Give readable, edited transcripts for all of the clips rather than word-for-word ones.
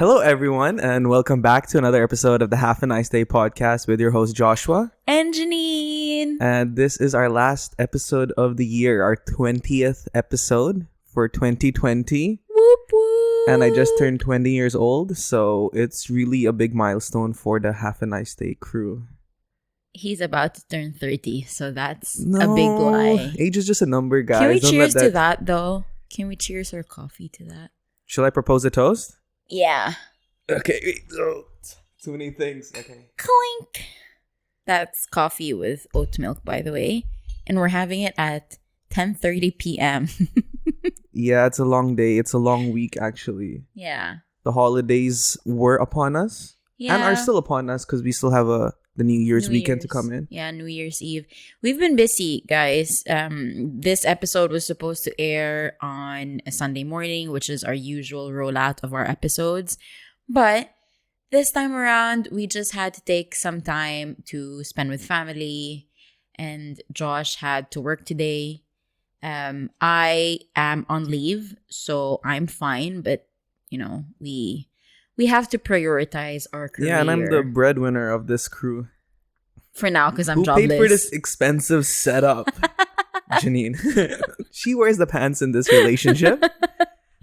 Hello, everyone, and welcome back to another episode of the Half a Nice Day podcast with your host, Joshua. And Janine. And this is our last episode of the year, our 20th episode for 2020. Whoop, whoop. And I just turned 20 years old, so it's really a big milestone for the Half a Nice Day crew. He's about to turn 30, so that's a big lie. Age is just a number, guys. Can we cheers to that, though? Can we cheers our coffee to that? Shall I propose a toast? Yeah. Okay, wait. Oh, too many things. Okay. Clink. That's coffee with oat milk, by the way. And we're having it at 10:30 p.m. Yeah, it's a long day. It's a long week, actually. Yeah. The holidays were upon us. Yeah. And are still upon us because we still have the New Year's weekend to come in. Yeah, New Year's Eve. We've been busy, guys. This episode was supposed to air on a Sunday morning, which is our usual rollout of our episodes. But this time around, we just had to take some time to spend with family. And Josh had to work today. I am on leave, so I'm fine. But, you know, we have to prioritize our career. Yeah, and I'm the breadwinner of this crew. For now, because I'm jobless. Who paid for this expensive setup? Janine. She wears the pants in this relationship.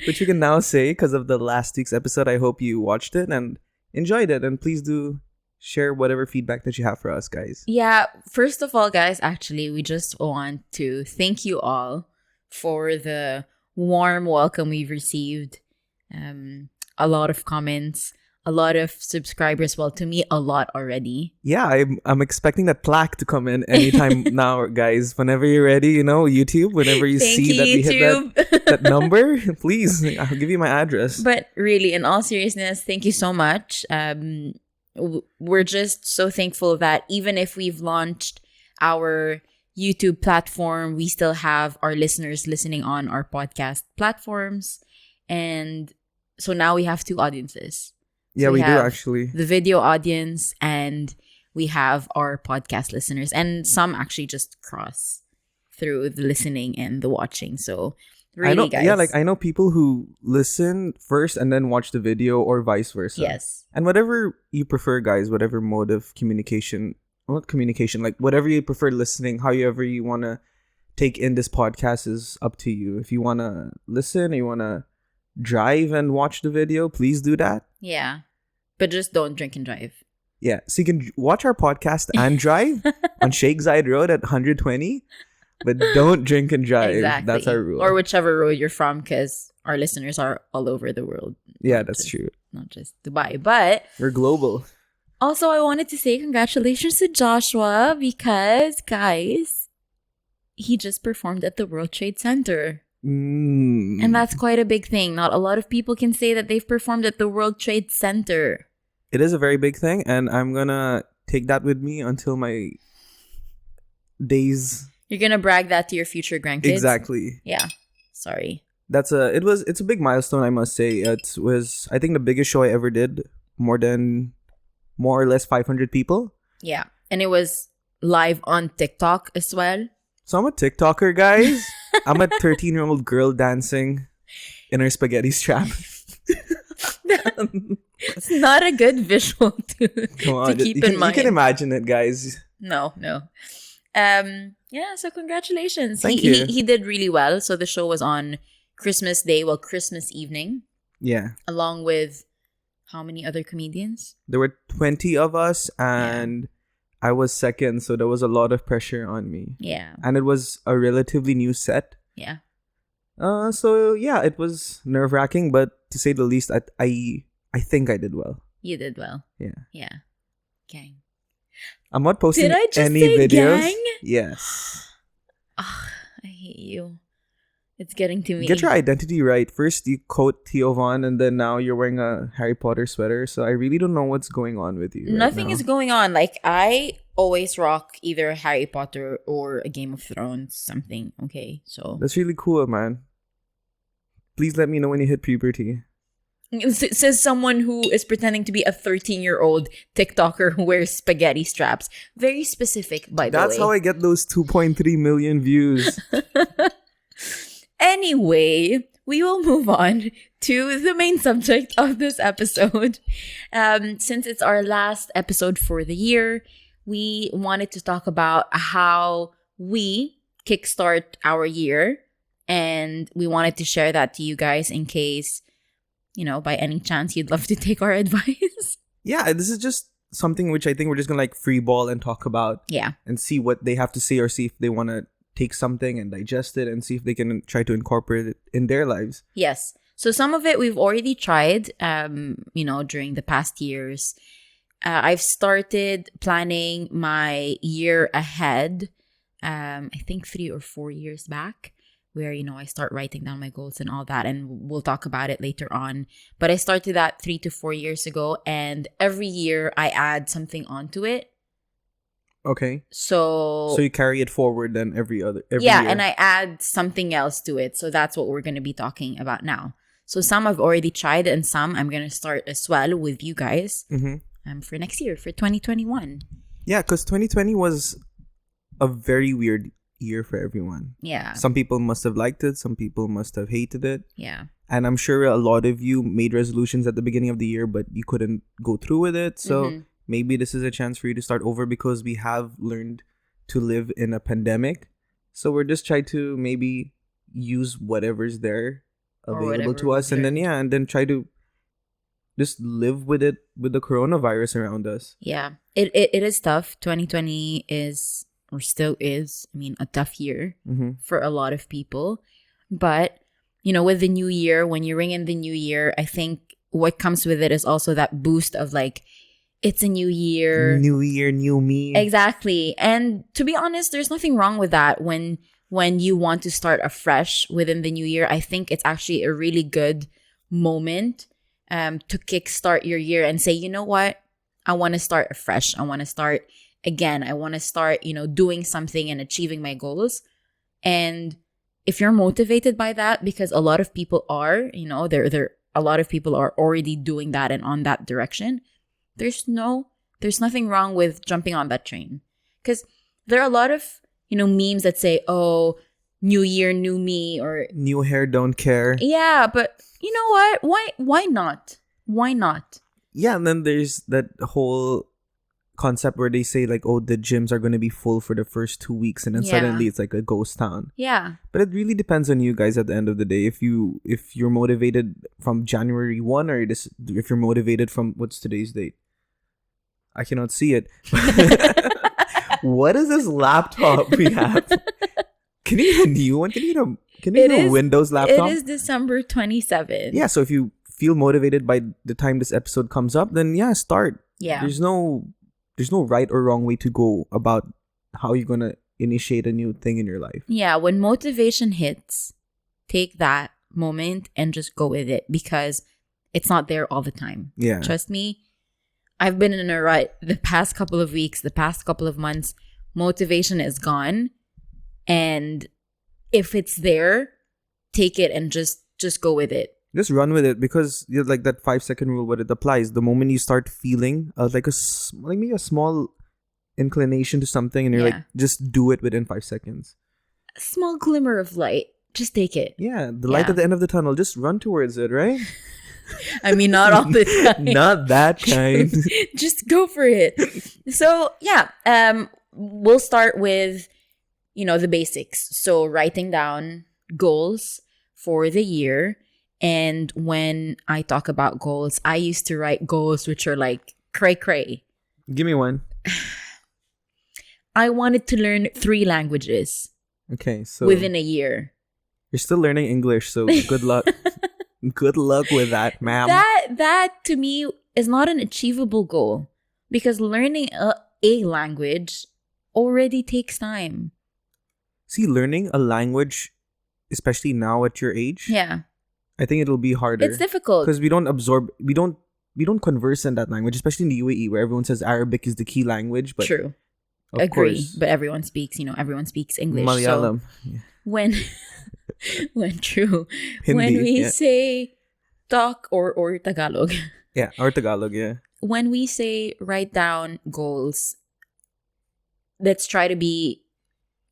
But you can now say, because of the last week's episode, I hope you watched it and enjoyed it. And please do share whatever feedback that you have for us, guys. Yeah, first of all, guys, actually, we just want to thank you all for the warm welcome we've received. A lot of comments, a lot of subscribers. Well, to me, a lot already. Yeah, I'm expecting that plaque to come in anytime now, guys. Whenever you're ready, YouTube, whenever you see that we hit that number, please, I'll give you my address. But really, in all seriousness, thank you so much. We're just so thankful that even if we've launched our YouTube platform, we still have our listeners listening on our podcast platforms. And so now we have two audiences. Yeah, so we do actually. The video audience and we have our podcast listeners. And some actually just cross through the listening and the watching. So really, guys. Yeah, I know people who listen first and then watch the video or vice versa. Yes. And whatever you prefer, guys, whatever mode of communication, whatever you prefer listening, however you want to take in this podcast is up to you. If you want to listen, you want to drive and watch the video, please do that. Yeah, but just don't drink and drive. Yeah, so you can watch our podcast and drive on Sheikh Zayed Road at 120, but don't drink and drive. Exactly. That's our rule. Or whichever road you're from, because our listeners are all over the world. Yeah, that's true. Not just Dubai, but we're global. Also, I wanted to say congratulations to Joshua because, guys, he just performed at the World Trade Center. And that's quite a big thing. Not a lot of people can say that they've performed at the World Trade Center. It is a very big thing, and I'm gonna take that with me until my days. You're gonna brag that to your future grandkids? Exactly. Yeah. Sorry. It's a big milestone, I must say. It was, I think, the biggest show I ever did. More or less 500 people. Yeah. And it was live on TikTok as well. So I'm a TikToker, guys. I'm a 13-year-old girl dancing in her spaghetti strap. It's not a good visual to keep in mind. You can imagine it, guys. No. Yeah, so congratulations. Thank you. He did really well. So the show was on Christmas Day, Christmas evening. Yeah. Along with how many other comedians? There were 20 of us and I was second, so there was a lot of pressure on me. Yeah. And it was a relatively new set. Yeah. So yeah, it was nerve-wracking, but to say the least, I think I did well. You did well. Yeah. Yeah. Gang. I'm not posting did I just any say videos. Gang? Yes. Oh, I hate you. It's getting to me. Get your identity right. First, you quote Theo Von, and then now you're wearing a Harry Potter sweater. So I really don't know what's going on with you. Nothing right is going on. I always rock either a Harry Potter or a Game of Thrones something. Okay, so that's really cool, man. Please let me know when you hit puberty. It says someone who is pretending to be a 13-year-old TikToker who wears spaghetti straps. Very specific, by the way. That's how I get those 2.3 million views. Anyway, we will move on to the main subject of this episode. Since it's our last episode for the year, we wanted to talk about how we kickstart our year. And we wanted to share that to you guys in case, by any chance you'd love to take our advice. Yeah, this is just something which I think we're just going to like free ball and talk about. Yeah. And see what they have to say or see if they want to take something and digest it and see if they can try to incorporate it in their lives. Yes. So some of it we've already tried, during the past years. I've started planning my year ahead, I think 3 or 4 years back, where, I start writing down my goals and all that. And we'll talk about it later on. But I started that 3 to 4 years ago. And every year I add something onto it. Okay. So you carry it forward then every year. And I add something else to it. So that's what we're going to be talking about now. So some I've already tried and some I'm going to start as well with you guys for next year, for 2021. Yeah, because 2020 was a very weird year for everyone. Yeah. Some people must have liked it. Some people must have hated it. Yeah. And I'm sure a lot of you made resolutions at the beginning of the year, but you couldn't go through with it. So maybe this is a chance for you to start over because we have learned to live in a pandemic. So we're just trying to maybe use whatever's there available to us. And then try to just live with it, with the coronavirus around us. Yeah. It is tough. 2020 is, or still is, a tough year for a lot of people. But, with the new year, when you ring in the new year, I think what comes with it is also that boost of like, it's a new year. New year, new me. Exactly. And to be honest, there's nothing wrong with that when you want to start afresh within the new year. I think it's actually a really good moment to kickstart your year and say, you know what? I want to start afresh. I want to start again. I want to start, doing something and achieving my goals. And if you're motivated by that, because a lot of people are, a lot of people are already doing that and on that direction. There's nothing wrong with jumping on that train. Because there are a lot of, memes that say, oh, new year, new me, or new hair, don't care. Yeah, but you know what? Why not? Why not? Yeah, and then there's that whole concept where they say like, oh, the gyms are going to be full for the first 2 weeks and then suddenly it's like a ghost town. Yeah. But it really depends on you guys at the end of the day. If you're motivated from January 1 or if you're motivated from, what's today's date? I cannot see it. What is this laptop we have? Can you get a new one? Can you get a Windows laptop? It is December 27th. Yeah, so if you feel motivated by the time this episode comes up, then yeah, start. Yeah. There's no right or wrong way to go about how you're gonna initiate a new thing in your life. Yeah, when motivation hits, take that moment and just go with it because it's not there all the time. Yeah. Trust me. I've been in a rut the past couple of weeks, the past couple of months. Motivation is gone. And if it's there, take it and just go with it. Just run with it because like that 5-second rule, what it applies. The moment you start feeling like maybe a small inclination to something and you're like, just do it within 5 seconds. A small glimmer of light. Just take it. Yeah. The light at the end of the tunnel. Just run towards it, right? Not all the time. Not that kind. Just go for it. So, we'll start with, the basics. So, writing down goals for the year. And when I talk about goals, I used to write goals which are like cray-cray. Give me one. I wanted to learn 3 languages. Okay, so within a year. You're still learning English, so good luck. Good luck with that, ma'am. That to me is not an achievable goal because learning a language already takes time. See, learning a language, especially now at your age, I think it'll be harder. It's difficult because we don't converse in that language, especially in the UAE where everyone says Arabic is the key language. But true, agree. Course, but everyone speaks English. Malayalam. So when true, Hindi, when we say talk or Tagalog. Yeah, or Tagalog, yeah. When we say write down goals, let's try to be,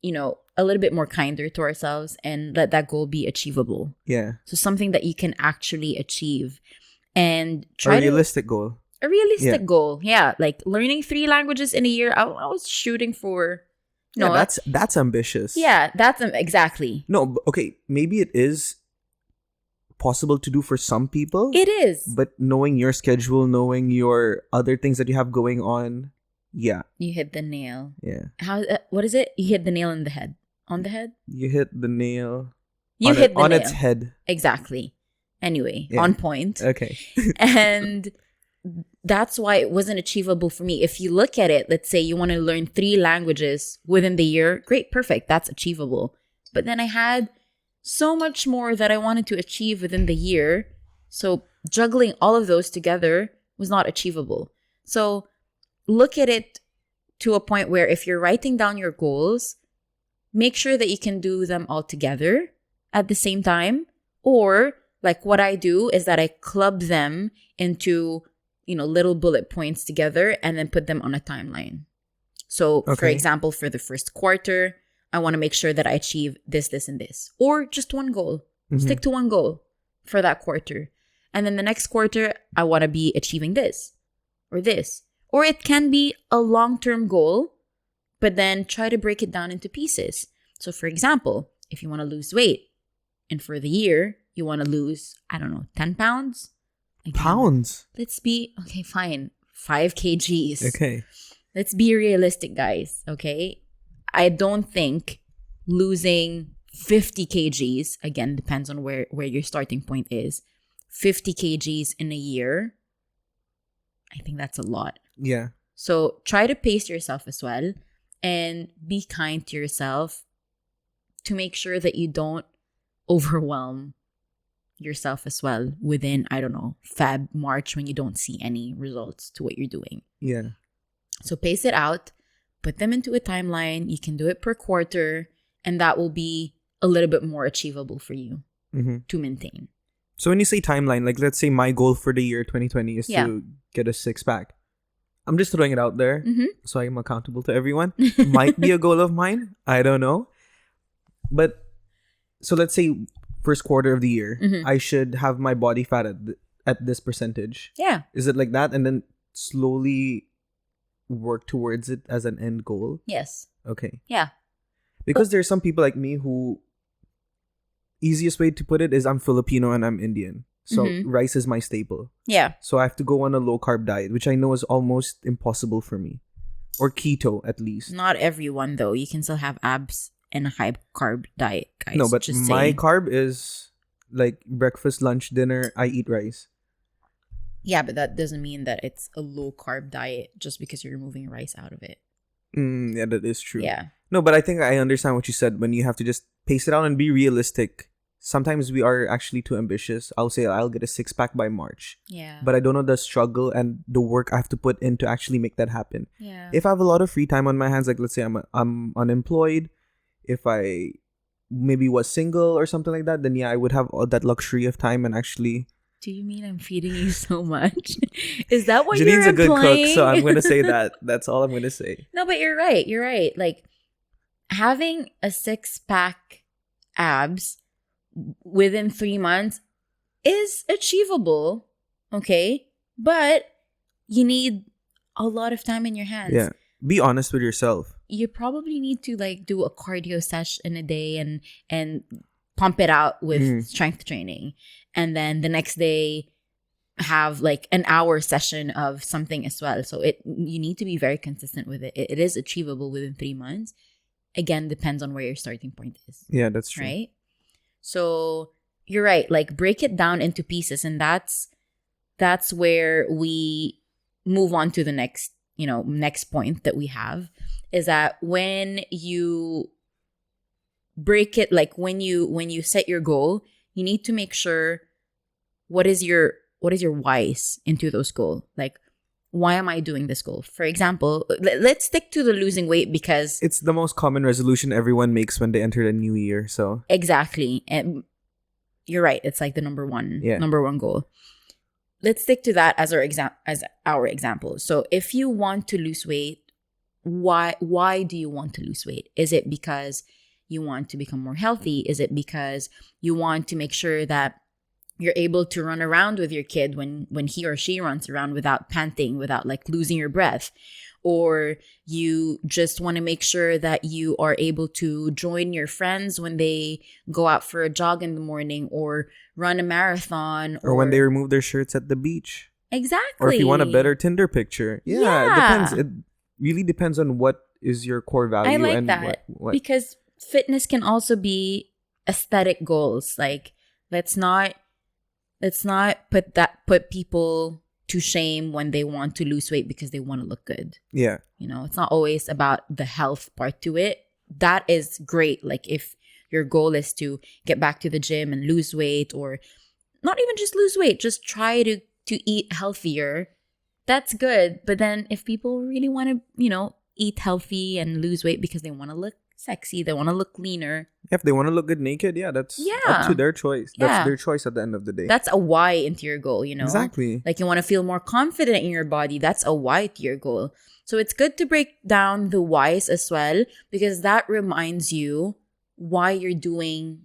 a a little bit more kinder to ourselves and let that goal be achievable. Yeah. So something that you can actually achieve and A realistic goal. A realistic goal. Yeah. Like learning 3 languages in a year. I was shooting for. No, yeah, that's ambitious. Yeah, that's exactly. No, okay. Maybe it is possible to do for some people. It is. But knowing your schedule, knowing your other things that you have going on, yeah. You hit the nail. Yeah. What is it? You hit the nail in the head. On the head? You hit the nail. You hit the nail. On its head. Exactly. Anyway, on point. Okay. And that's why it wasn't achievable for me. If you look at it, let's say you want to learn 3 languages within the year, great, perfect. That's achievable. But then I had so much more that I wanted to achieve within the year. So juggling all of those together was not achievable. So look at it to a point where if you're writing down your goals, make sure that you can do them all together at the same time. Or like what I do is that I club them into, little bullet points together and then put them on a timeline. So for example, for the first quarter, I want to make sure that I achieve this, this, and this. Or just one goal. Mm-hmm. Stick to one goal for that quarter. And then the next quarter, I want to be achieving this or this. Or it can be a long-term goal, but then try to break it down into pieces. So for example, if you want to lose weight, and for the year, you want to lose, 10 pounds? Pounds? Let's be, okay, fine. 5 kgs. Okay. Let's be realistic, guys, okay? I don't think losing 50 kgs, again, depends on where your starting point is, 50 kgs in a year, I think that's a lot. Yeah. So try to pace yourself as well and be kind to yourself to make sure that you don't overwhelm yourself as well within, Feb, March, when you don't see any results to what you're doing. Yeah. So pace it out. Put them into a timeline. You can do it per quarter, and that will be a little bit more achievable for you to maintain. So when you say timeline, like let's say my goal for the year 2020 is to get a 6-pack. I'm just throwing it out there so I'm accountable to everyone. Might be a goal of mine. I don't know. But so let's say first quarter of the year, I should have my body fat at this percentage. Yeah. Is it like that? And then slowly work towards it as an end goal? Yes. Okay. Yeah. Because there's some people like me who, easiest way to put it is I'm Filipino and I'm Indian. So rice is my staple. Yeah. So I have to go on a low carb diet, which I know is almost impossible for me. Or keto at least. Not everyone though. You can still have abs and a high carb diet, guys. No, but my carb is like breakfast, lunch, dinner, I eat rice. Yeah, but that doesn't mean that it's a low carb diet just because you're removing rice out of it. Yeah, that is true. Yeah. No, but I think I understand what you said when you have to just pace it out and be realistic. Sometimes we are actually too ambitious. I'll say I'll get a 6-pack by March. Yeah. But I don't know the struggle and the work I have to put in to actually make that happen. Yeah. If I have a lot of free time on my hands, like let's say I'm unemployed, if I maybe was single or something like that, then yeah, I would have all that luxury of time and actually... Do you mean I'm feeding you so much? Is that what Janine's you're a good implying? cook, so I'm going to say that. That's all I'm going to say. No, but you're right. You're right. Like, having a 6-pack abs within 3 months is achievable, okay? But you need a lot of time in your hands. Yeah. Be honest with yourself. You probably need to, like, do a cardio session a day and pump it out with strength training. And then the next day have like an hour session of something as well. So you need to be very consistent with it. It is achievable within 3 months. Again, depends on where your starting point is. Yeah, that's true. Right? So you're right. Like break it down into pieces. And that's where we move on to the next point that we have is that when you break it, like when you set your goal, you need to make sure what is your whys into those goals. Like, why am I doing this goal? For example, let's stick to the losing weight because it's the most common resolution everyone makes when they enter the new year. So exactly, and you're right. It's like the number one goal. Let's stick to that as our example. So if you want to lose weight, why do you want to lose weight? Is it because you want to become more healthy? Is it because you want to make sure that you're able to run around with your kid when he or she runs around without panting, without like losing your breath? Or you just want to make sure that you are able to join your friends when they go out for a jog in the morning or run a marathon. Or when they remove their shirts at the beach. Exactly. Or if you want a better Tinder picture. Yeah, it depends. It really depends on what is your core value. I like and that. what. Because fitness can also be aesthetic goals. Like, let's not put people to shame when they want to lose weight because they want to look good. Yeah. You know, it's not always about the health part to it. That is great. Like, if your goal is to get back to the gym and lose weight, or not even just lose weight, just try to eat healthier, that's good. But then if people really want to, you know, eat healthy and lose weight because they want to look sexy, they want to look leaner. If they want to look good naked, that's up to their choice. That's their choice at the end of the day. That's a why into your goal, you know? Exactly. Like, you want to feel more confident in your body. That's a why to your goal. So it's good to break down the whys as well, because that reminds you why you're doing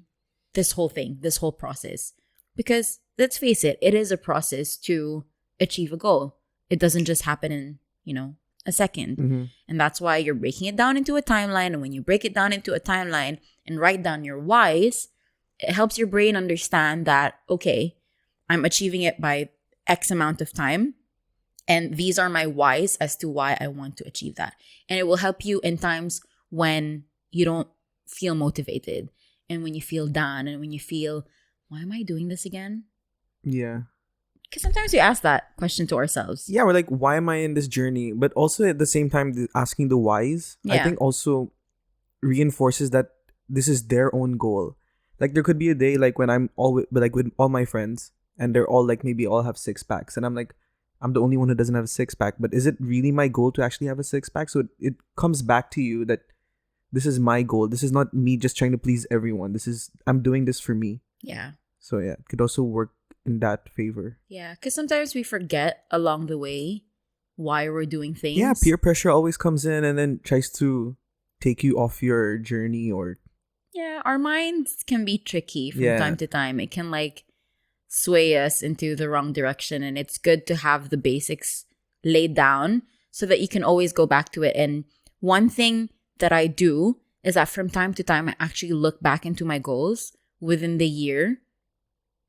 this whole thing, this whole process. Because let's face it is a process to achieve a goal. It doesn't just happen in, you know, a second. Mm-hmm. And that's why you're breaking it down into a timeline. And when you break it down into a timeline and write down your whys, it helps your brain understand that, okay, I'm achieving it by X amount of time. And these are my whys as to why I want to achieve that. And it will help you in times when you don't feel motivated, and when you feel down, and when you feel, why am I doing this again? Yeah. Because sometimes we ask that question to ourselves. Yeah, we're like, why am I in this journey? But also at the same time, asking the whys, I think also reinforces that this is their own goal. Like, there could be a day like when I'm with all my friends, and they're all like, maybe all have 6-packs, and I'm like, I'm the only one who doesn't have a 6-pack. But is it really my goal to actually have a 6-pack? So it comes back to you that this is my goal. This is not me just trying to please everyone. I'm doing this for me. Yeah. So yeah, it could also work in that favor. Yeah, because sometimes we forget along the way why we're doing things. Yeah, peer pressure always comes in and then tries to take you off your journey. Or yeah, our minds can be tricky from time to time. It can like sway us into the wrong direction, and it's good to have the basics laid down so that you can always go back to it. And one thing that I do is that from time to time I actually look back into my goals within the year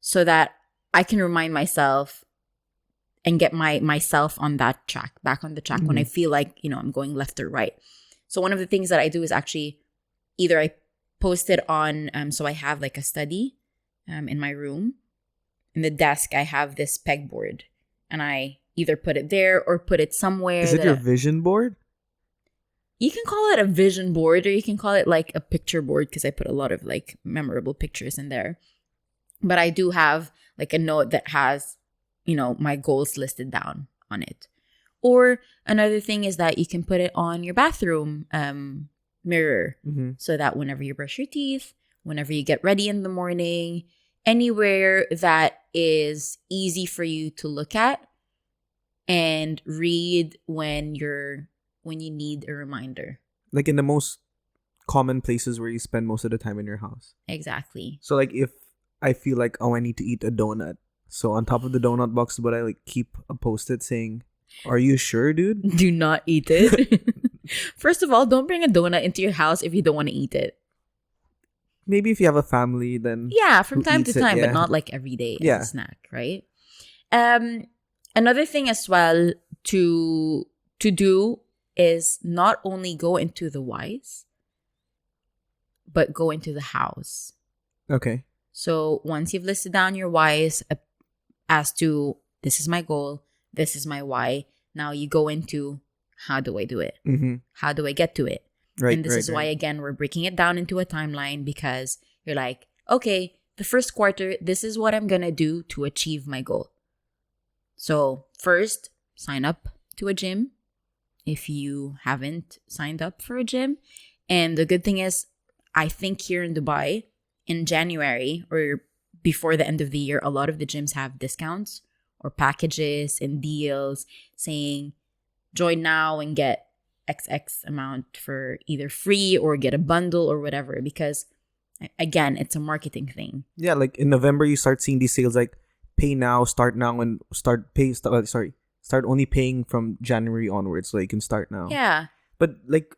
so that I can remind myself and get myself on that track, back on the track when I feel like, you know, I'm going left or right. So one of the things that I do is actually either I post it on, so I have like a study in my room. In the desk, I have this pegboard, and I either put it there or put it somewhere. Is it your vision board? You can call it a vision board, or you can call it like a picture board, because I put a lot of like memorable pictures in there. But I do have like a note that has, you know, my goals listed down on it. Or another thing is that you can put it on your bathroom mirror, so that whenever you brush your teeth, whenever you get ready in the morning, anywhere that is easy for you to look at and read when you need a reminder. Like in the most common places where you spend most of the time in your house. Exactly. So like if I feel like, I need to eat a donut, so on top of the donut box, but I like keep a post-it saying, "Are you sure, dude? Do not eat it." First of all, don't bring a donut into your house if you don't want to eat it. Maybe if you have a family, then yeah, from time to time, it, but not like every day as a snack, right? Another thing as well to do is not only go into the whys, but go into the hows. Okay. So once you've listed down your whys as to, this is my goal, this is my why, now you go into, how do I do it? How do I get to it? Right. And this is why, again, we're breaking it down into a timeline, because you're like, okay, the first quarter, this is what I'm going to do to achieve my goal. So first, sign up to a gym if you haven't signed up for a gym. And the good thing is, I think here in Dubai, in January or before the end of the year, a lot of the gyms have discounts or packages and deals saying, join now and get XX amount for either free or get a bundle or whatever, because again, it's a marketing thing. Yeah, like in November you start seeing these sales like pay now, start now, and start only paying from January onwards, so you can start now. Yeah. But like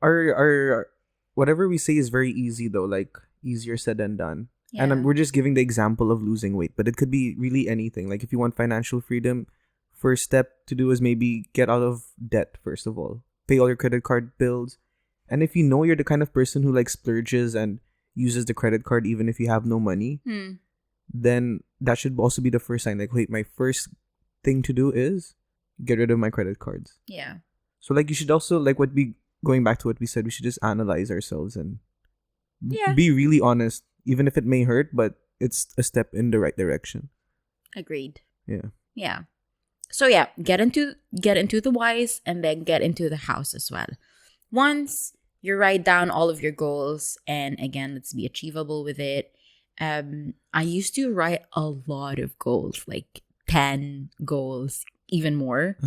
our whatever we say is very easy though, like easier said than done. Yeah. And we're just giving the example of losing weight, but it could be really anything. Like if you want financial freedom, first step to do is maybe get out of debt first of all. Pay all your credit card bills. And if you know you're the kind of person who like splurges and uses the credit card even if you have no money, then that should also be the first sign. Like, wait, my first thing to do is get rid of my credit cards. Yeah. So like you should also like going back to what we said, we should just analyze ourselves and be really honest, even if it may hurt, but it's a step in the right direction. Agreed. Yeah. Yeah. So yeah, get into the whys and then get into the hows as well. Once you write down all of your goals, and again, let's be achievable with it. I used to write a lot of goals, like 10 goals, even more.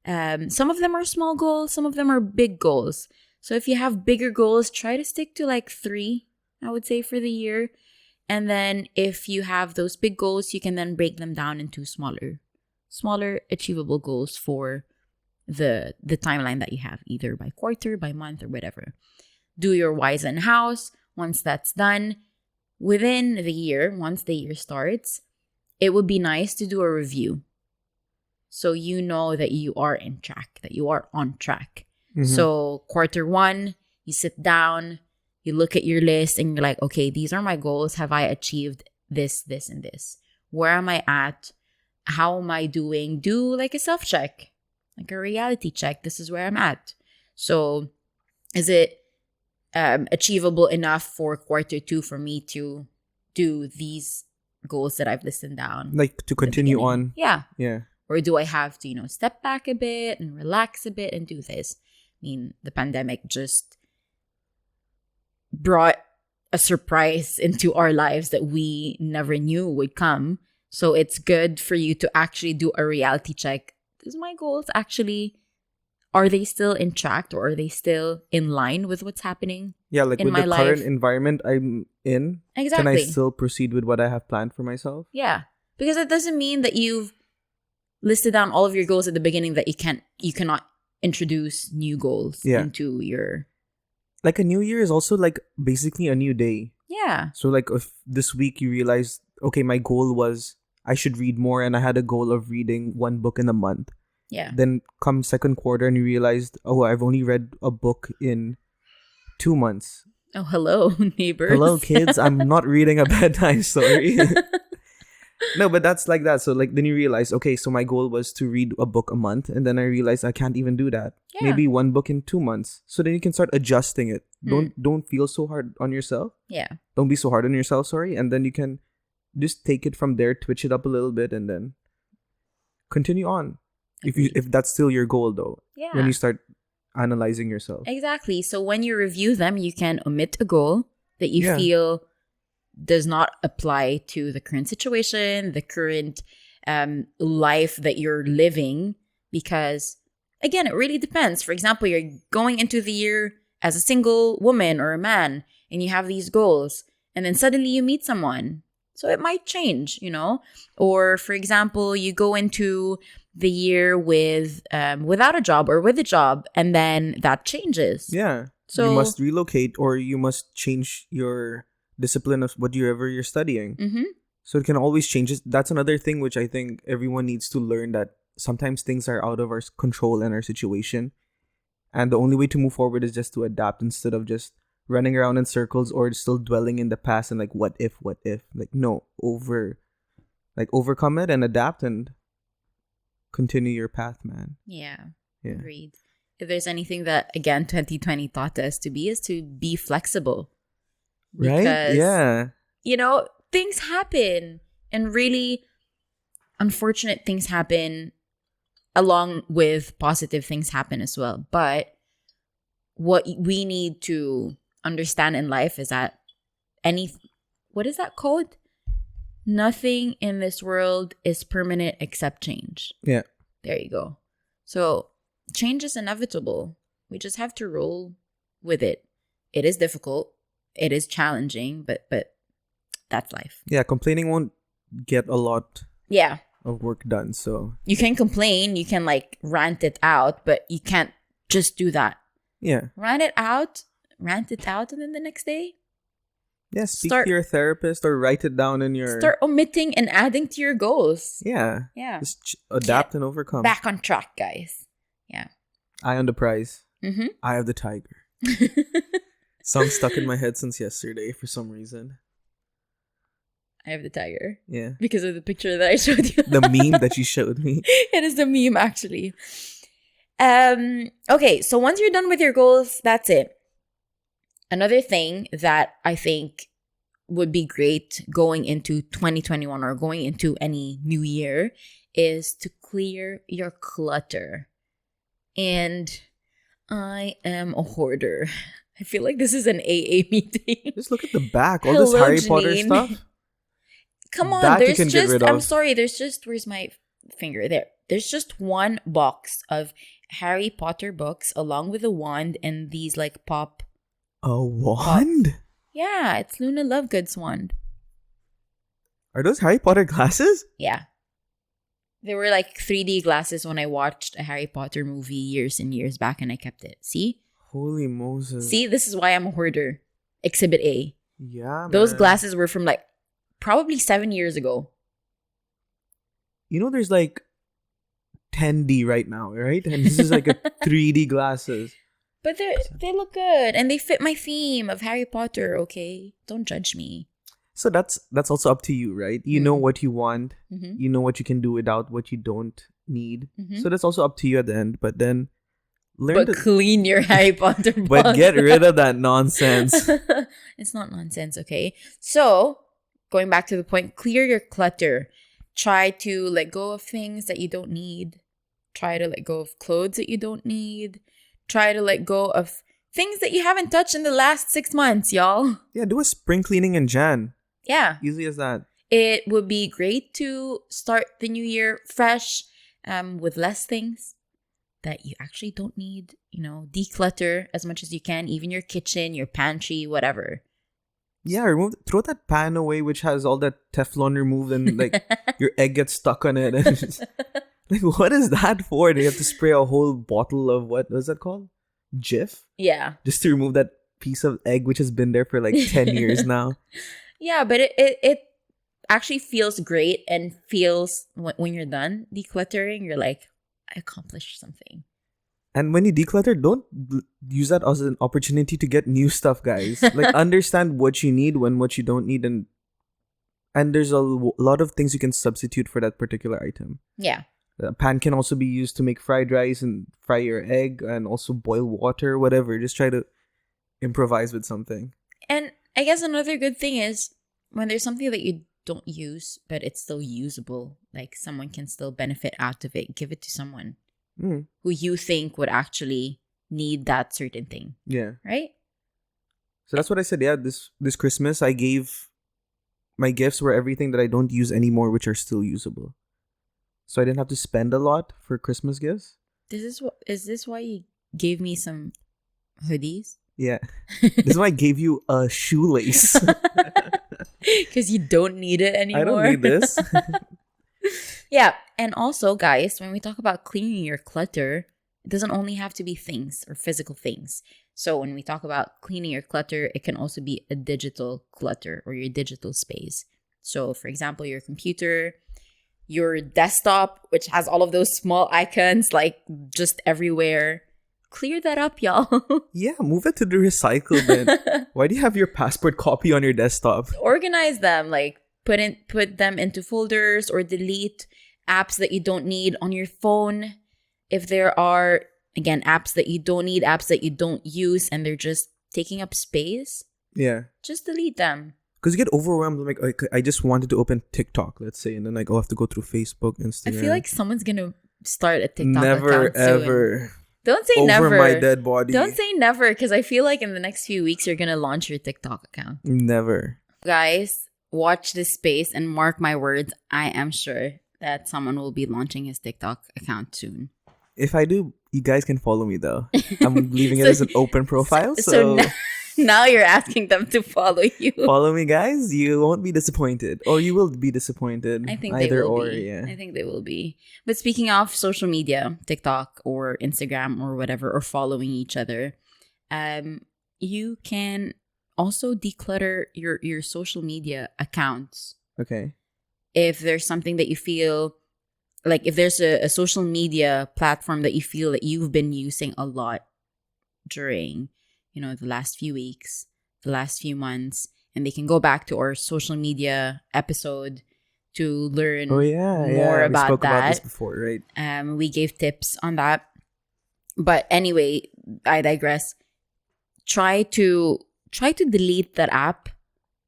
Some of them are small goals, some of them are big goals. So if you have bigger goals, try to stick to like 3, I would say, for the year. And then if you have those big goals, you can then break them down into smaller achievable goals for the timeline that you have, either by quarter, by month, or whatever. Do your whys and hows. Once that's done, within the year, once the year starts, it would be nice to do a review. So you know that you are in track, that you are on track. So quarter 1, you sit down, you look at your list and you're like, okay, these are my goals. Have I achieved this, this, and this? Where am I at? How am I doing? Do like a self-check, like a reality check. This is where I'm at. So is it achievable enough for quarter 2 for me to do these goals that I've listed down? Like to continue on. Yeah. Yeah. Or do I have to, step back a bit and relax a bit and do this? I mean, the pandemic just brought a surprise into our lives that we never knew would come. So it's good for you to actually do a reality check. Is my goals actually, are they still in track, or are they still in line with what's happening? Yeah, like in with my the life? current environment I'm in, Exactly. can I still proceed with what I have planned for myself? Yeah. Because it doesn't mean that you've listed down all of your goals at the beginning that you cannot introduce new goals into your... Like a new year is also like basically a new day. Yeah. So like if this week you realize, okay, my goal was I should read more and I had a goal of reading 1 book in a month. Yeah. Then come second quarter and you realized, oh, I've only read a book in 2 months. Oh, hello, neighbors. Hello, kids. I'm not reading a bedtime story. No, but that's like that. So like then you realize, okay, so my goal was to read a book a month, and then I realized I can't even do that. Yeah. Maybe 1 book in 2 months. So then you can start adjusting it. Don't feel so hard on yourself. Yeah. Don't be so hard on yourself, sorry. And then you can just take it from there, twitch it up a little bit, and then continue on. If that's still your goal though. Yeah. When you start analyzing yourself. Exactly. So when you review them, you can omit a goal that you feel does not apply to the current situation, the current life that you're living, because again, it really depends. For example, you're going into the year as a single woman or a man and you have these goals, and then suddenly you meet someone. So it might change, Or for example, you go into the year with without a job or with a job, and then that changes. Yeah. So you must relocate, or you must change your discipline of whatever you're studying. So it can always change. That's another thing which I think everyone needs to learn, that sometimes things are out of our control and our situation, and the only way to move forward is just to adapt instead of just running around in circles or still dwelling in the past and like what if, like no, overcome it and adapt and continue your path, man. Yeah. Agreed. If there's anything that, again, 2020 taught us to be flexible. Right? Because, things happen, and really unfortunate things happen along with positive things happen as well. But what we need to understand in life is that what is that called? Nothing in this world is permanent except change. Yeah. There you go. So change is inevitable. We just have to roll with it. It is difficult. It is challenging, but that's life. Yeah, complaining won't get a lot Yeah. of work done. So You can complain, you can like rant it out, but you can't just do that. yeah. Rant it out, and then the next day, Yeah, speak to your therapist or write it down in your... start omitting and adding to your goals. Yeah. Yeah. Just adapt and overcome. Back on track, guys. Yeah. Eye on the prize. Mm-hmm. Eye of the tiger. Song stuck in my head since yesterday for some reason. I have the tiger. Yeah. Because of the picture that I showed you. The meme that you showed me. It is the meme, actually. Okay, so once you're done with your goals, that's it. Another thing that I think would be great going into 2021 or going into any new year is to clear your clutter. And I am a hoarder. I feel like this is an AA meeting. Just look at the back. All this Harry Potter stuff. Come on, that there's you can just... get rid of. I'm sorry, there's just... Where's my finger? There. There's just one box of Harry Potter books along with a wand and these like pop... A wand? Yeah, it's Luna Lovegood's wand. Are those Harry Potter glasses? Yeah. They were like 3D glasses when I watched a Harry Potter movie years and years back and I kept it. See? Holy Moses. See, this is why I'm a hoarder. Exhibit A. Yeah, Those man. glasses were from like probably 7 years ago. You know, there's like 10D right now, right? And this is like a 3D glasses. But they look good and they fit my theme of Harry Potter, okay? Don't judge me. So that's also up to you, right? You know what you want. Mm-hmm. You know what you can do without what you don't need. Mm-hmm. So that's also up to you at the end. But then clean your Harry Potter box. But get rid of that nonsense. It's not nonsense, okay? So, going back to the point, clear your clutter. Try to let go of things that you don't need. Try to let go of clothes that you don't need. Try to let go of things that you haven't touched in the last 6 months, y'all. Yeah, do a spring cleaning in Jan. Yeah. Easy as that. It would be great to start the new year fresh, with less things that you actually don't need. You know, declutter as much as you can, even your kitchen, your pantry, whatever. Yeah, throw that pan away which has all that Teflon removed and like your egg gets stuck on it. And just, like, what is that for? Do you have to spray a whole bottle of what was that called? Jif? Yeah. Just to remove that piece of egg which has been there for like 10 years now. Yeah, but it actually feels great and feels when you're done decluttering, you're like, I accomplished something. And when you declutter, don't use that as an opportunity to get new stuff, guys. Like, understand what you need when what you don't need, and there's a lot of things you can substitute for that particular item. Yeah. The pan can also be used to make fried rice and fry your egg, and also boil water, whatever. Just try to improvise with something. And I guess another good thing is when there's something that you don't use, but it's still usable, like someone can still benefit out of it, give it to someone who you think would actually need that certain thing. Yeah. Right? So that's what I said. Yeah, this Christmas, I gave... My gifts were everything that I don't use anymore, which are still usable. So I didn't have to spend a lot for Christmas gifts. Is this why you gave me some hoodies? Yeah. This is why I gave you a shoelace. Because you don't need it anymore. I don't need this. Yeah. And also, guys, when we talk about cleaning your clutter, it doesn't only have to be things or physical things. So when we talk about cleaning your clutter, it can also be a digital clutter or your digital space. So, for example, your computer, your desktop, which has all of those small icons like just everywhere. Clear that up, y'all. Yeah, move it to the recycle bin. Why do you have your passport copy on your desktop? Organize them, like put them into folders or delete apps that you don't need on your phone. If there are, again, apps that you don't need, apps that you don't use, and they're just taking up space, yeah, just delete them. Because you get overwhelmed. Like, I just wanted to open TikTok, let's say, and then like, I have to go through Facebook, Instagram. I feel like someone's gonna start a TikTok never, account soon. ever. Don't say over never. my dead body. Don't say never, because I feel like in the next few weeks you're gonna launch your TikTok account. Never. Guys, watch this space and mark my words. I am sure that someone will be launching his TikTok account soon. If I do, You guys can follow me though. I'm leaving it as an open profile. So now you're asking them to follow you. Follow me, guys. You won't be disappointed, or you will be disappointed. I think either they will or. be. Yeah. I think they will be. But speaking of social media, TikTok or Instagram or whatever, or following each other, you can also declutter your social media accounts. Okay. If there's something that you feel like, if there's a social media platform that you feel that you've been using a lot during, the last few weeks, the last few months, and they can go back to our social media episode to learn more we spoke about this that. before, right? We gave tips on that. But anyway, I digress. Try to delete that app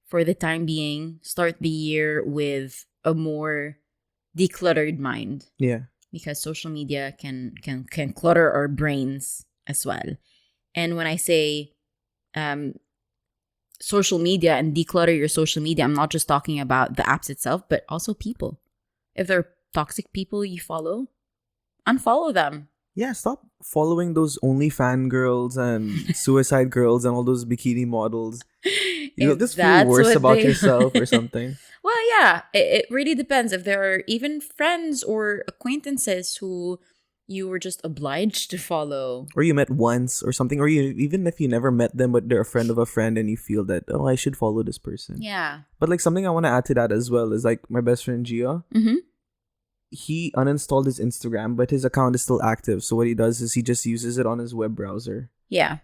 for the time being. Start the year with a more decluttered mind. Yeah. Because social media can clutter our brains as well. And when I say social media and declutter your social media, I'm not just talking about the apps itself, but also people. If there are toxic people you follow, unfollow them. Yeah, stop following those OnlyFans girls and suicide girls and all those bikini models. You'll just feel worse about yourself or something. Well, yeah, it really depends. If there are even friends or acquaintances who you were just obliged to follow. Or you met once or something. Or even if you never met them, but they're a friend of a friend and you feel that, oh, I should follow this person. Yeah. But like something I want to add to that as well is like my best friend Gio. Mm-hmm. He uninstalled his Instagram, but his account is still active. So what he does is he just uses it on his web browser. Yeah.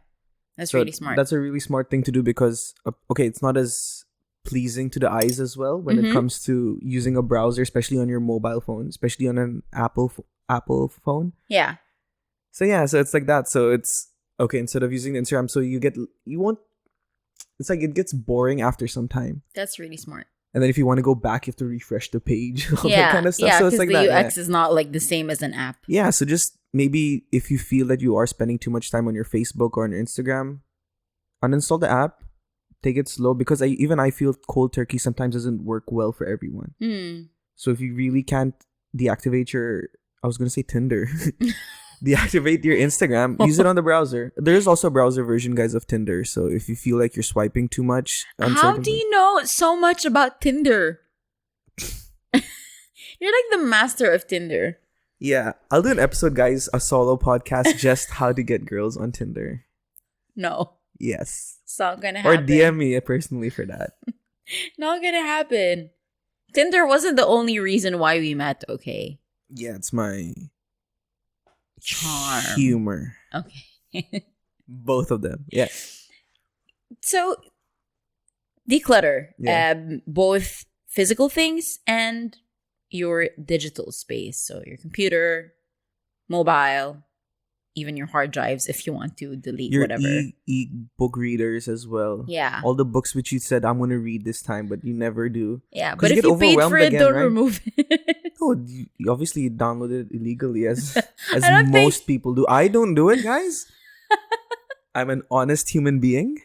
That's really smart. That's a really smart thing to do because, it's not as pleasing to the eyes as well when it comes to using a browser, especially on your mobile phone, especially on an Apple phone. Yeah. So it's like that. So it's okay, instead of using Instagram, so it's like it gets boring after some time. That's really smart. And then if you want to go back, you have to refresh the page. All yeah. that kind of stuff. Yeah, so because it's like the that. UX is not like the same as an app. Yeah, so just maybe if you feel that you are spending too much time on your Facebook or on your Instagram, uninstall the app, take it slow, because I feel cold turkey sometimes doesn't work well for everyone. So if you really can't deactivate I was going to say Tinder. Deactivate your Instagram, use it on the browser. There's also a browser version, guys, of Tinder. So if you feel like you're swiping too much. How do you know so much about Tinder? You're like the master of Tinder. Yeah. I'll do an episode, guys, a solo podcast, just how to get girls on Tinder. No. Yes. It's not gonna happen. Or DM me personally for that. Not gonna happen. Tinder wasn't the only reason why we met, okay? Yeah, it's my charm. Humor. Okay. Both of them. Yeah. So, declutter. Yeah. Both physical things and your digital space. So, your computer, mobile, even your hard drives if you want to delete your whatever. e-book readers as well. Yeah. All the books which you said, I'm going to read this time, but you never do. Yeah, but if you paid for it, don't remove it. No, you obviously downloaded it illegally as most people do. I don't do it, guys. I'm an honest human being.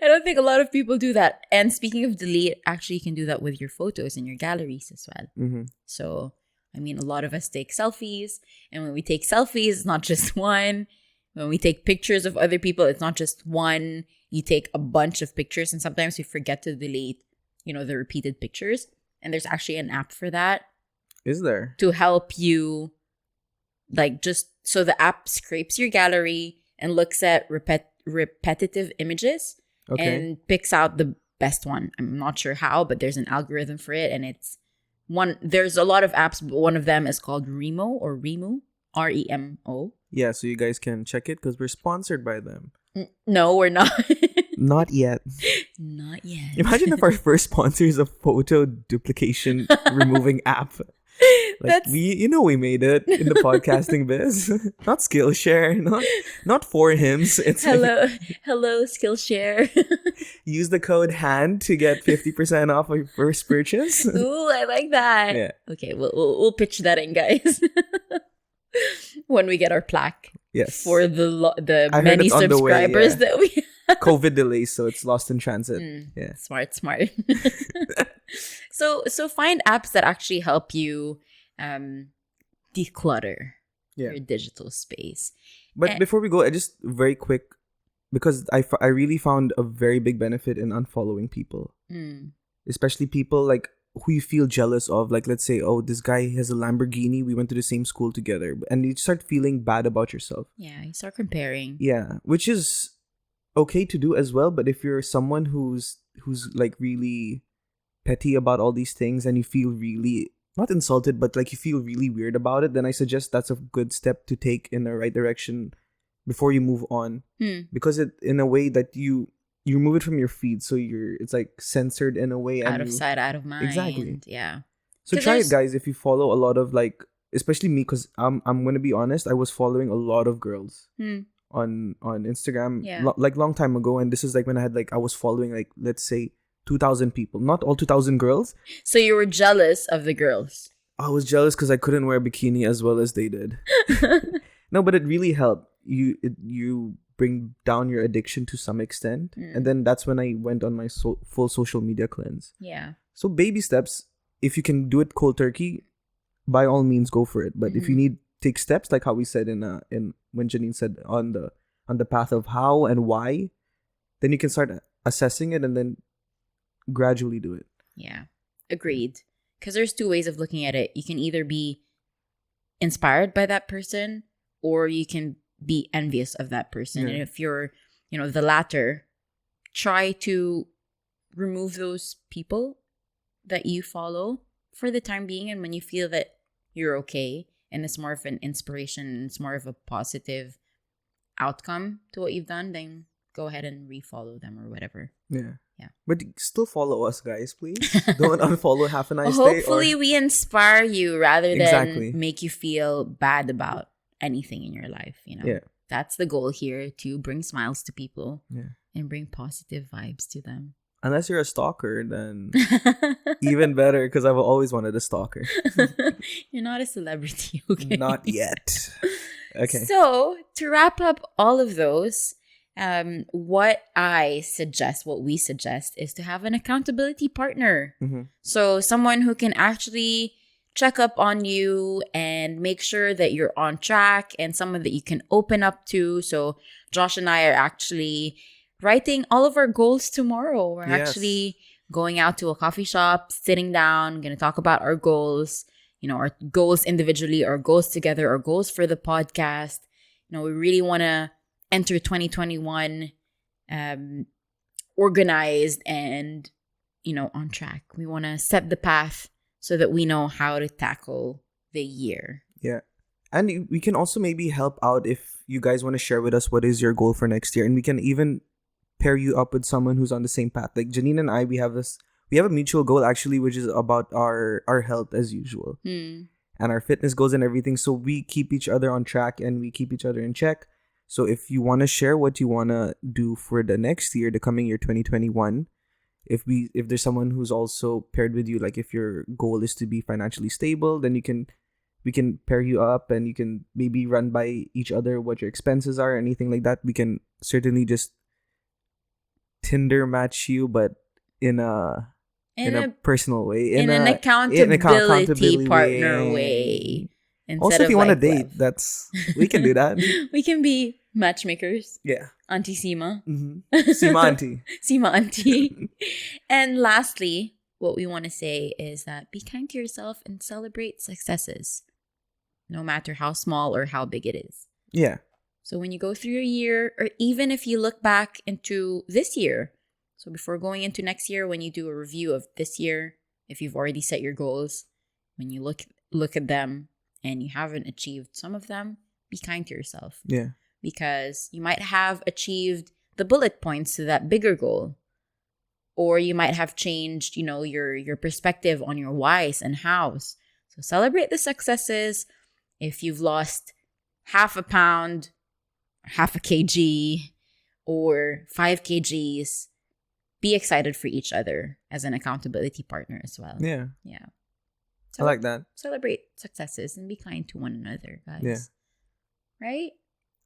I don't think a lot of people do that. And speaking of delete, actually you can do that with your photos and your galleries as well. Mm-hmm. So, I mean, a lot of us take selfies. And when we take selfies, it's not just one. When we take pictures of other people, it's not just one. You take a bunch of pictures and sometimes we forget to delete, the repeated pictures. And there's actually an app for that. Is there? To help you, so the app scrapes your gallery and looks at repetitive images and picks out the best one. I'm not sure how, but there's an algorithm for it. And there's a lot of apps, but one of them is called Remo. Remo. Yeah, so you guys can check it because we're sponsored by them. No, we're not. Not yet. Not yet. Imagine if our first sponsor is a photo duplication removing app. We made it in the podcasting biz. Not Skillshare, not for hims. It's hello Skillshare. Use the code HAND to get 50% off your first purchase. Ooh, I like that. Yeah. Okay, we'll pitch that in, guys. When we get our plaque. Yes. For the many subscribers that we have. COVID delays, so it's lost in transit. Yeah. Smart. So find apps that actually help you declutter. your digital space. But And- before we go, I just very quick, because I really found a very big benefit in unfollowing people, especially people like who you feel jealous of. Like, let's say, oh, this guy has a Lamborghini. We went to the same school together, and you start feeling bad about yourself. Yeah, you start comparing. Yeah, which is okay to do as well. But if you're someone who's like really petty about all these things, and you feel really not insulted, but like you feel really weird about it, then I suggest that's a good step to take in the right direction before you move on, because it, in a way that you remove it from your feed, so it's like censored in a way, and Out of sight, out of mind. Exactly. Yeah. So 'Cause try it, there's- guys, if you follow a lot of like, especially me, because I'm gonna be honest, I was following a lot of girls on Instagram, Yeah. like long time ago, and this is like when I was following like, let's say, 2,000 people, not all 2,000 girls. So you were jealous of the girls. I was jealous because I couldn't wear a bikini as well as they did. No, but it really helped. You bring down your addiction to some extent, and then that's when I went on my full social media cleanse. Yeah. So baby steps. If you can do it cold turkey, by all means go for it. But if you need take steps, like how we said in when Janine said on the path of how and why, then you can start assessing it and then gradually do it. Yeah. Agreed. Because there's two ways of looking at it. You can either be inspired by that person, or you can be envious of that person. Yeah. And if you're, the latter, try to remove those people that you follow for the time being. And when you feel that you're okay and it's more of an inspiration and it's more of a positive outcome to what you've done, then go ahead and refollow them or whatever. Yeah. Yeah. But still follow us, guys, please. Don't unfollow. Have a nice day. Hopefully we inspire you rather than Exactly. make you feel bad about anything in your life, Yeah. That's the goal here, to bring smiles to people Yeah. and bring positive vibes to them. Unless you're a stalker, then even better, because I've always wanted a stalker. You're not a celebrity, okay? Not yet. Okay. So, to wrap up all of those, what we suggest is to have an accountability partner. Mm-hmm. So someone who can actually check up on you and make sure that you're on track, and someone that you can open up to. So Josh and I are actually writing all of our goals tomorrow. We're Yes. actually going out to a coffee shop, sitting down, going to talk about our goals, our goals individually, our goals together, our goals for the podcast. We really want to enter 2021 organized and on track. We want to set the path so that we know how to tackle the year. Yeah. And we can also maybe help out if you guys want to share with us what is your goal for next year, and we can even pair you up with someone who's on the same path. Like Janine and I, we have a mutual goal actually, which is about our health as usual, and our fitness goals and everything. So we keep each other on track and we keep each other in check. So if you want to share what you want to do for the next year, the coming year 2021, if there's someone who's also paired with you, like if your goal is to be financially stable, then we can pair you up, and you can maybe run by each other what your expenses are, anything like that. We can certainly just Tinder match you, but in a personal way, in an accountability partner way. Also, if you want to date, we can do that. We can be matchmakers. Yeah. Auntie Sima. Mm-hmm. Sima auntie. Sima auntie. And lastly, what we want to say is that be kind to yourself and celebrate successes, no matter how small or how big it is. Yeah. So when you go through your year, or even if you look back into this year, so before going into next year, when you do a review of this year, if you've already set your goals, when you look at them and you haven't achieved some of them, be kind to yourself. Yeah. Because you might have achieved the bullet points to that bigger goal. Or you might have changed, your perspective on your whys and hows. So celebrate the successes. If you've lost half a pound, half a kg, or 5 kgs, be excited for each other as an accountability partner as well. Yeah. Yeah. I like that. Celebrate successes and be kind to one another, guys. Yeah. Right?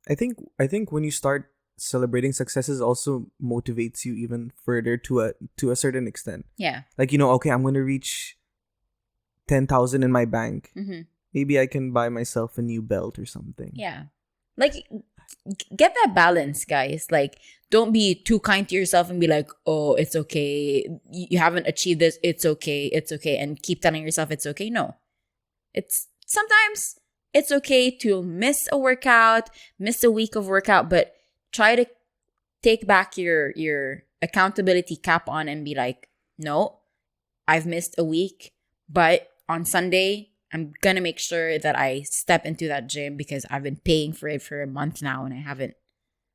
I think when you start celebrating successes, also motivates you even further to a certain extent. Yeah. Like, okay, I'm going to reach 10,000 in my bank. Mm-hmm. maybe I can buy myself a new belt or something. Yeah. Like, get that balance, guys. Like, don't be too kind to yourself and be like, oh, it's okay. You haven't achieved this. It's okay. It's okay. And keep telling yourself it's okay. No. Sometimes it's okay to miss a workout, miss a week of workout, but try to take back your accountability cap on and be like, no, I've missed a week, but on Sunday, I'm going to make sure that I step into that gym because I've been paying for it for a month now and I haven't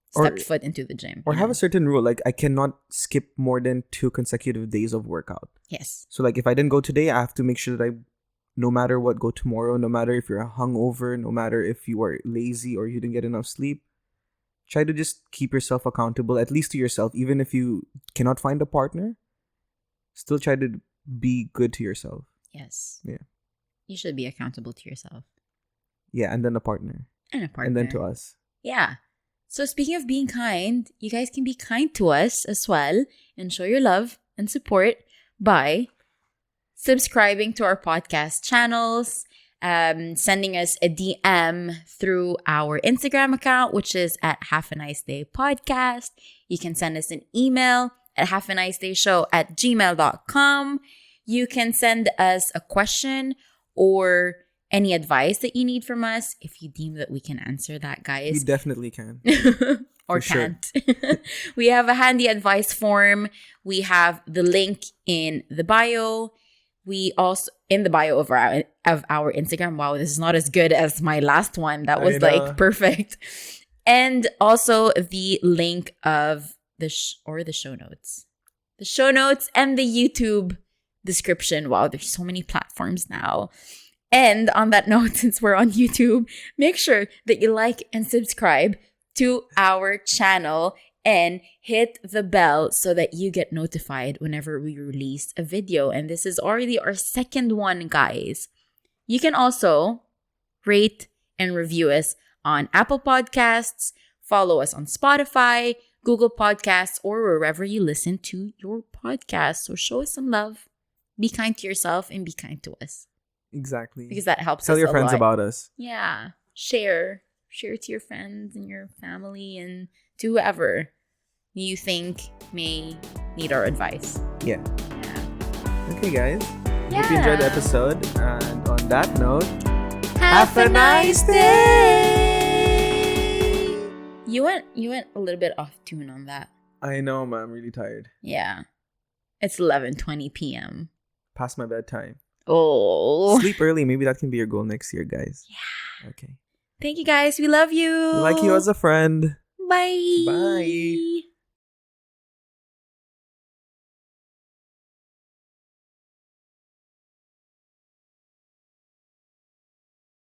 stepped foot into the gym. Or have a certain rule, like I cannot skip more than 2 consecutive days of workout. Yes. So like if I didn't go today, I have to make sure that no matter what, go tomorrow, no matter if you're hungover, no matter if you are lazy or you didn't get enough sleep. Try to just keep yourself accountable, at least to yourself. Even if you cannot find a partner, still try to be good to yourself. Yes. Yeah. You should be accountable to yourself. Yeah, and then a partner. And a partner. And then to us. Yeah. So speaking of being kind, you guys can be kind to us as well and show your love and support by subscribing to our podcast channels, sending us a DM through our Instagram account, which is at Half a Nice Day Podcast. You can send us an email at halfanicedayshow@gmail.com. You can send us a question or any advice that you need from us if you deem that we can answer that, guys. We definitely can. Or can't. We have a handy advice form. We have the link in the bio. We also in the bio of our Instagram. Wow, this is not as good as my last one. That was like perfect. And also the link of the show notes. The show notes and the YouTube description. Wow, there's so many platforms now. And on that note, since we're on YouTube, make sure that you like and subscribe to our channel and hit the bell so that you get notified whenever we release a video. And this is already our second one, guys. You can also rate and review us on Apple Podcasts, follow us on Spotify, Google Podcasts, or wherever you listen to your podcast. So show us some love. Be kind to yourself and be kind to us. Exactly. Because that helps us Tell your friends lot. about us. Yeah. Share it to your friends and your family and to whoever you think may need our advice. Yeah. Yeah. Okay, guys. Yeah. Hope you enjoyed the episode. And on that note, have a nice day. You went a little bit off tune on that. I know, man. I'm really tired. Yeah. It's 11:20 p.m. Past my bedtime. Oh. Sleep early. Maybe that can be your goal next year, guys. Yeah. Okay. Thank you, guys. We love you. We like you as a friend. Bye. Bye.